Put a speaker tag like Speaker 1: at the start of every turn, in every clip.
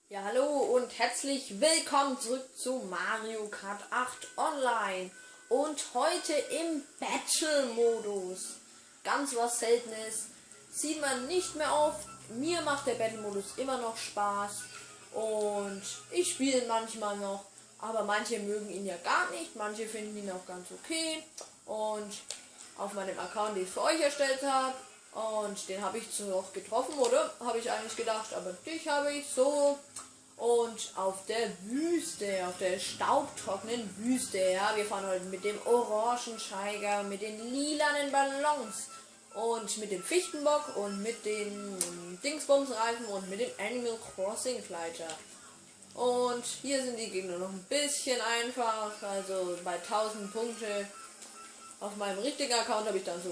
Speaker 1: Ja, hallo und herzlich willkommen zurück zu Mario Kart 8 Online und heute im Battle-Modus. Ganz was Seltenes, sieht man nicht mehr oft. Mir macht der Battle-Modus immer noch Spaß und ich spiele ihn manchmal noch, aber manche mögen ihn ja gar nicht, manche finden ihn auch ganz okay. Und auf meinem Account, den ich für euch erstellt habe, und den habe ich noch getroffen, oder? Habe ich eigentlich gedacht, aber dich habe ich so. Und auf der Wüste, auf der staubtrockenen Wüste, ja, wir fahren heute mit dem Orangenscheiger, mit den lilanen Ballons und mit dem Fichtenbock und mit den Dingsbumsreifen und mit dem Animal Crossing Gleiter. Und hier sind die Gegner noch ein bisschen einfach, also bei 1000 Punkte. Auf meinem richtigen Account habe ich dann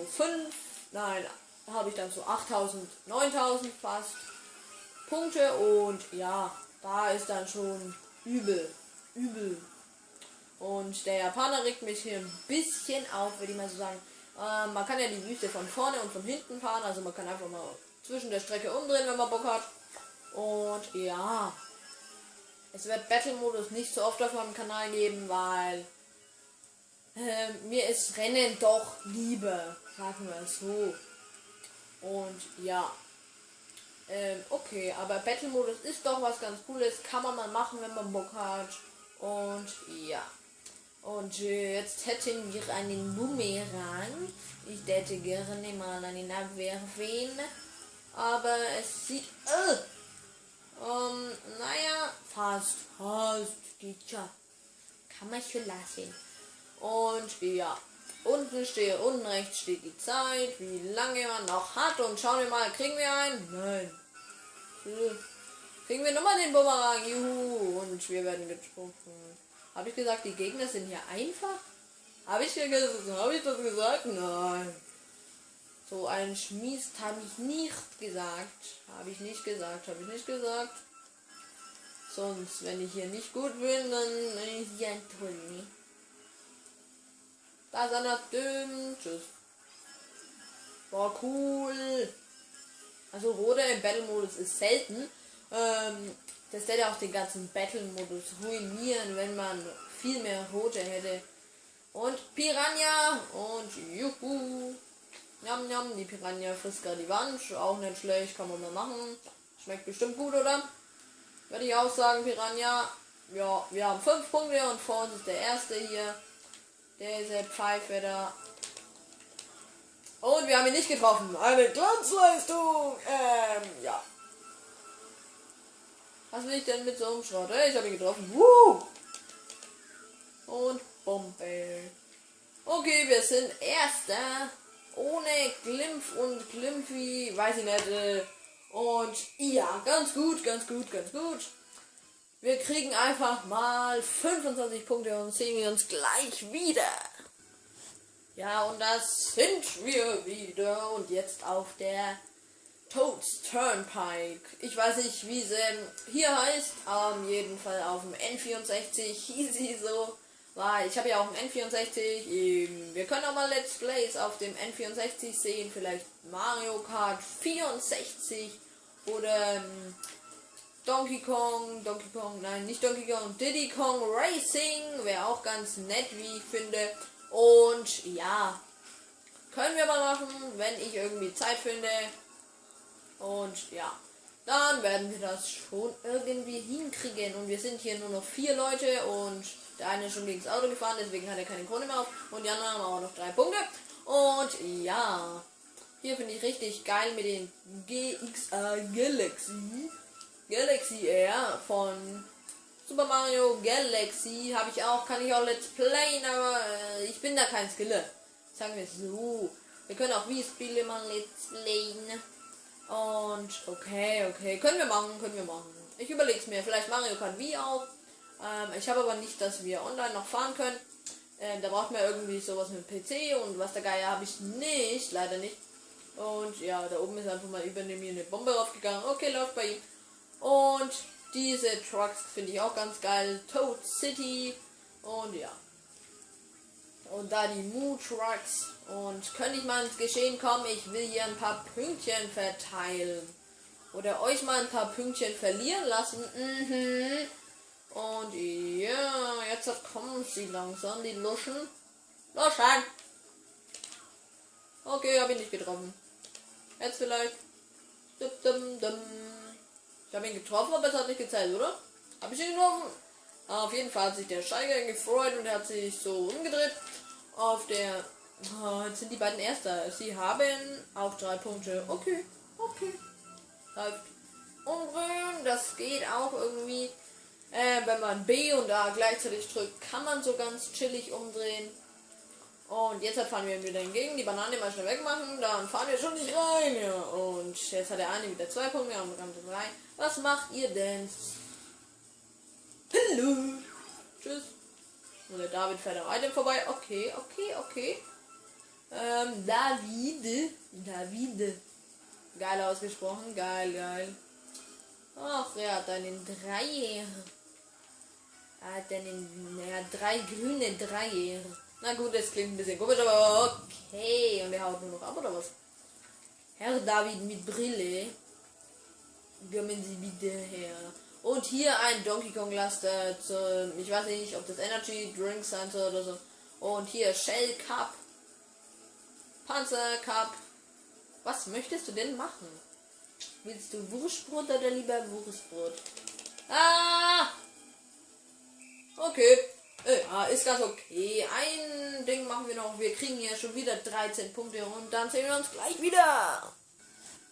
Speaker 1: so 8000, 9000 fast Punkte und ja, da ist dann schon übel. Und der Japaner regt mich hier ein bisschen auf, würde ich mal so sagen. Man kann ja die Wüste von vorne und von hinten fahren, also man kann einfach mal zwischen der Strecke umdrehen, wenn man Bock hat. Und ja, es wird Battle-Modus nicht so oft auf meinem Kanal geben, weil mir ist Rennen doch lieber, sagen wir es so. Und ja, okay, aber Battle-Modus ist doch was ganz Cooles, kann man mal machen, wenn man Bock hat. Und ja. Und jetzt hätten wir einen Boomerang. Ich hätte gerne mal einen abwerfen. Aber es sieht, naja, fast, Teacher. Kann man schon lassen. Und ja, unten rechts steht die Zeit, wie lange man noch hat. Und schauen wir mal, kriegen wir einen? Nein. Kriegen wir nochmal den Bumerang, juhu. Und wir werden getroffen. Habe ich gesagt, die Gegner sind hier einfach? Habe ich das gesagt? Nein. So ein Schmiest habe ich nicht gesagt. Habe ich nicht gesagt. Sonst, wenn ich hier nicht gut bin, dann ist ja toll, ne? Da ist einer dünn. Tschüss. Boah, cool. Also Rote im Battle-Modus ist selten. Das hätte auch den ganzen Battle-Modus ruinieren, wenn man viel mehr Rote hätte. Und Piranha und juhu. Njam, njam, die Piranha frisst gerade die Wand. Auch nicht schlecht, kann man mal machen. Schmeckt bestimmt gut, oder? Würde ich auch sagen, Piranha. Ja, wir haben 5 Punkte und vor uns ist der erste hier. Der ist der Pfeife da. Und wir haben ihn nicht getroffen. Eine Glanzleistung. Ja. Was will ich denn mit so einem Schrott? Ich habe ihn getroffen. Und Bombe. Okay, wir sind Erster. Ohne Glimpf und Glimpfi. Weiß ich nicht. Und ja, ganz gut. Wir kriegen einfach mal 25 Punkte und sehen wir uns gleich wieder. Ja, und das sind wir wieder. Und jetzt auf der Toads Turnpike. Ich weiß nicht, wie sie hier heißt. Jeden Fall auf dem N64 hieß sie so. Weil ich habe ja auch einen N64. Wir können auch mal Let's Plays auf dem N64 sehen. Vielleicht Mario Kart 64 oder Donkey Kong, nein, nicht Donkey Kong, Diddy Kong Racing. Wäre auch ganz nett, wie ich finde. Und ja, können wir mal machen, wenn ich irgendwie Zeit finde. Und ja, dann werden wir das schon irgendwie hinkriegen. Und wir sind hier nur noch 4 Leute und der eine ist schon gegen das Auto gefahren, deswegen hat er keine Krone mehr auf. Und die anderen haben auch noch 3 Punkte. Und ja, hier finde ich richtig geil mit den GXA Galaxy Air von Super Mario Galaxy. Kann ich auch Let's Playen, aber ich bin da kein Skiller. Sagen wir es so. Wir können auch wie Spiele mal Let's Playen. Und okay. Können wir machen. Ich überlege es mir. Vielleicht Mario Kart Wii auch. Ich habe aber nicht, dass wir online noch fahren können. Da braucht man irgendwie sowas mit PC und was der Geier habe ich nicht. Leider nicht. Und ja, da oben ist einfach mal über mir eine Bombe raufgegangen. Okay, läuft bei ihm. Und diese Trucks finde ich auch ganz geil. Toad City. Und ja. Und da die Moo Trucks. Und könnte ich mal ins Geschehen kommen? Ich will hier ein paar Pünktchen verteilen. oder euch mal ein paar Pünktchen verlieren lassen. Mhm. Und ja, jetzt kommen sie langsam, die Luschen. Luschen! Okay, habe ich nicht getroffen. Jetzt vielleicht. Ich habe ihn getroffen, aber es hat nicht gezählt, oder? Habe ich ihn getroffen? Auf jeden Fall hat sich der Steiger gefreut und er hat sich so umgedreht. Auf der... Oh, jetzt sind die beiden Erster. Sie haben auch 3 Punkte. Okay. Läuft. Umdrehen, das geht auch irgendwie. Wenn man B und A gleichzeitig drückt, kann man so ganz chillig umdrehen. Und jetzt fahren wir wieder hingegen, die Banane mal schnell wegmachen, dann fahren wir schon nicht rein, ja. Und jetzt hat der eine wieder 2 Punkte und dann 3. Was macht ihr denn? Hallo. Tschüss. Und der David fährt am Item vorbei. Okay. David. Geil ausgesprochen, geil. Ach, er hat einen Dreier. Er hat einen, 3 grüne Dreier. Na gut, das klingt ein bisschen komisch, aber okay. Und er haut nur noch ab, oder was? Herr David mit Brille. Kommen Sie bitte her. Und hier ein Donkey Kong Laster. Ich weiß nicht, ob das Energy Drinks sein soll oder so. Und hier Shell Cup. Panzer Cup. Was möchtest du denn machen? Willst du Wurstbrot oder lieber Wurstbrot? Ah! Okay. Ja, ist ganz okay. Ein Ding machen wir noch. Wir kriegen ja schon wieder 13 Punkte und dann sehen wir uns gleich wieder.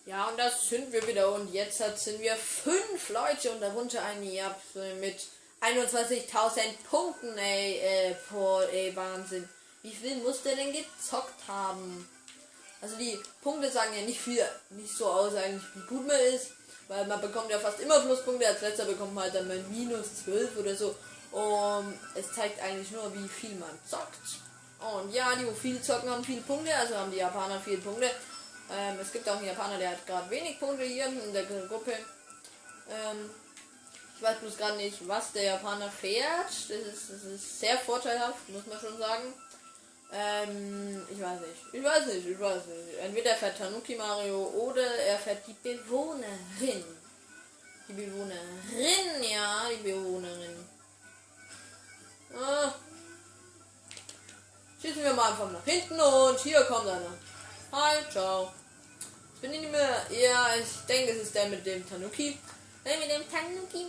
Speaker 1: Ja, und das sind wir wieder. Und jetzt sind wir 5 Leute und darunter ein Jab mit 21.000 Punkten, Wahnsinn. Wie viel muss der denn gezockt haben? Also die Punkte sagen ja nicht so aus eigentlich, wie gut man ist, weil man bekommt ja fast immer Pluspunkte, als letzter bekommt man halt dann mal -12 oder so. Und es zeigt eigentlich nur, wie viel man zockt. Und ja, die, wo viel zocken, haben viele Punkte, also haben die Japaner viele Punkte. Es gibt auch einen Japaner, der hat gerade wenig Punkte hier in der Gruppe. Ich weiß bloß gerade nicht, was der Japaner fährt. Das ist sehr vorteilhaft, muss man schon sagen. Ich weiß nicht. Entweder er fährt Tanuki Mario oder er fährt die Bewohnerin. Die Bewohnerin. Schießen wir mal einfach nach hinten und hier kommt einer. Hi, ciao. Ich bin nicht mehr. Ja, ich denke, es ist der mit dem Tanuki. Der mit dem Tanuki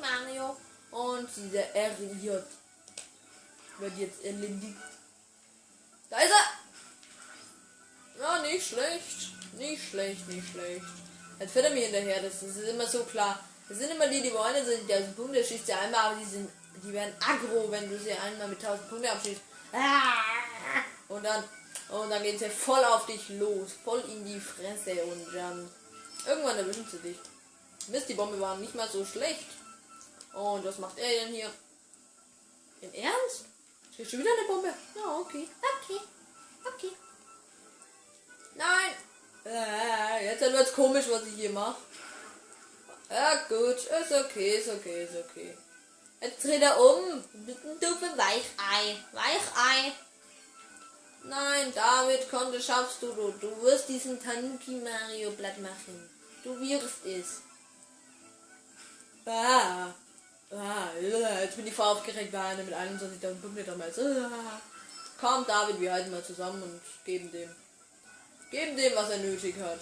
Speaker 1: Mario. Und dieser RJ wird jetzt erledigt. Da ist er! Ja, nicht schlecht. Jetzt fährt er mir hinterher, das ist immer so klar. Das sind immer die wollen, sind die 1000 Punkte, schießt ja einmal, aber die werden aggro, wenn du sie einmal mit 1000 Punkte abschießt. Und dann gehen sie voll auf dich los, voll in die Fresse und dann irgendwann erwischen sie dich. Mist, die Bombe war nicht mal so schlecht. Und was macht er denn hier? Im Ernst? Ist schon wieder eine Bombe? Ja, okay. Nein! Jetzt wird's komisch, was ich hier mache. Ja gut, ist okay. Jetzt dreht er um. Du für Weichei. Nein, David, komm, das schaffst du. Du wirst diesen Tanuki Mario platt machen. Du wirst es. Jetzt bin ich voll aufgeregt bei einer mit 21.000 Punkten damals. Komm, David, wir halten mal zusammen und geben dem, was er nötig hat.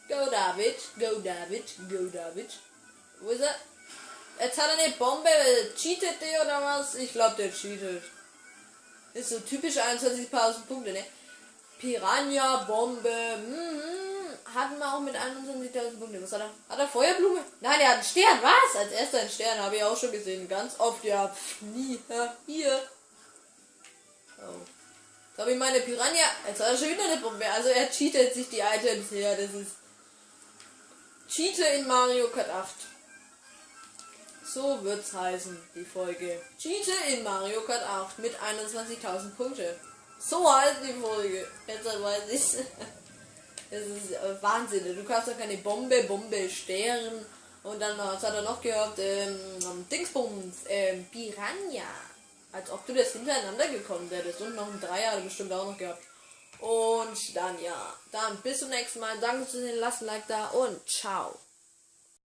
Speaker 1: Go David. Wo ist er? Jetzt hat er eine Bombe. Cheatet der oder was? Ich glaube, der cheatet. Ist so typisch 21.000 Punkte, ne? Piranha, Bombe. Hatten wir auch mit 21.000 Punkten. Was hat er? Hat er Feuerblume? Nein, er hat einen Stern. Was? Als erster einen Stern, habe ich auch schon gesehen. Ganz oft, ja. Nie. Hier. Oh. Jetzt habe ich meine Piranha. Jetzt hat er schon wieder eine Bombe. Also er cheatet sich die Items her. Das ist Cheater in Mario Kart 8. So wird's heißen, die Folge. Cheater in Mario Kart 8 mit 21.000 Punkte. So heißt die Folge. Jetzt weiß ich's. Das ist Wahnsinn. Du kannst doch keine Bombe, Stern. Und dann, was hat er noch gehabt? Dingsbums, Piranha. Als ob du das hintereinander gekommen wärst. Und noch ein Dreier bestimmt auch noch gehabt. Und dann ja, dann bis zum nächsten Mal. Danke fürs Sehen, lasst ein Like da und ciao.